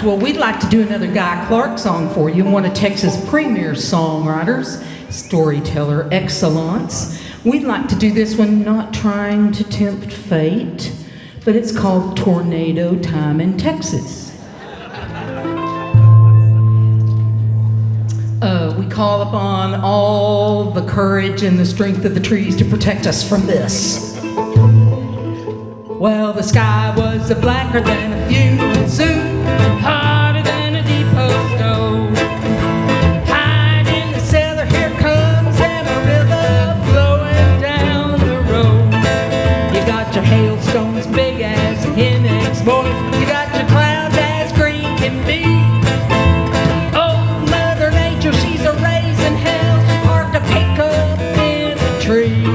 Well, we'd like to do another Guy Clark song for you, one of Texas' premier songwriters, storyteller excellence. We'd like to do this one, not trying to tempt fate, but it's called Tornado Time in Texas. We call upon all the courage and the strength of the trees to protect us from this. Well, the sky was blacker than a funeral suit, hotter than a depot stove. Hide in the cellar, here comes Amarillo blowing down the road. You got your hailstones big as a hen egg's voice. You got your clouds as green can be. Oh, Mother Nature, she's a raising hell, hard to pick up in a tree.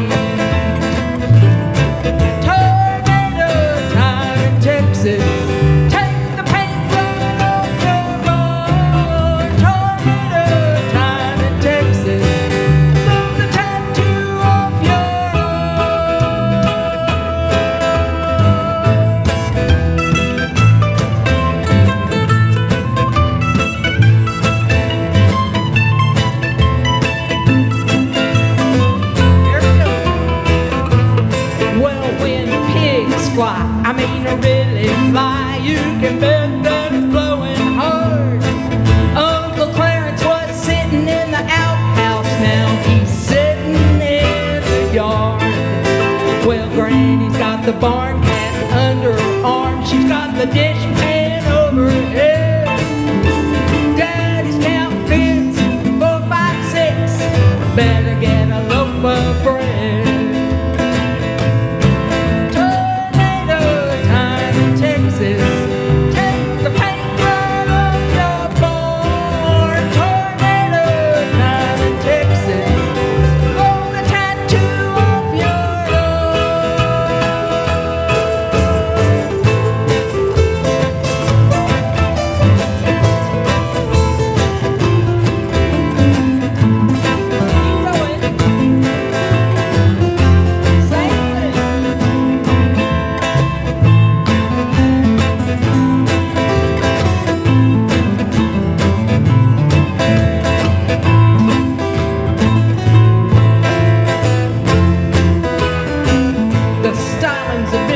I mean, really fly, you can bet that it's blowing hard. Uncle Clarence was sitting in the outhouse, now he's sitting in the yard. Well, Granny's got the barn cat under her arm, she's got the dishpan over her head. Daddy's counting fits, 4, 5, 6, better get a loaf of bread.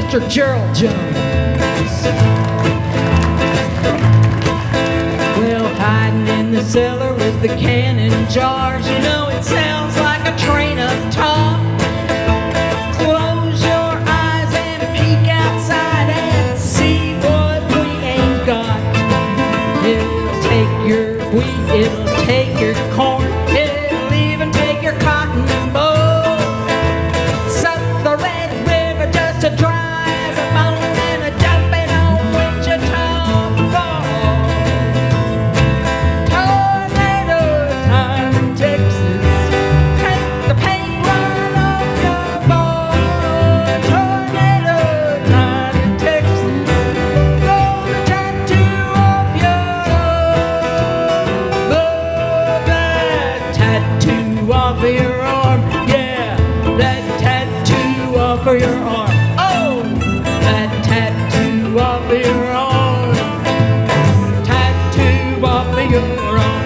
Mr. Gerald Jones. Well, hiding in the cellar with the cannon jars, you know it sounds like a train up top. Close your eyes and peek outside and see what we ain't got. It'll take your wheat, it'll take your corn, it'll even take your cotton boll. Suck the Red River just to dry. Off of your arm, yeah, that tattoo off of your arm. Oh, that tattoo off of your arm, tattoo off of your arm.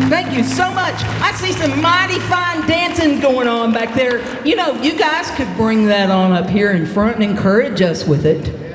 Thank you so much. I see some mighty fine dancing going on back there. You know, you guys could bring that on up here in front and encourage us with it.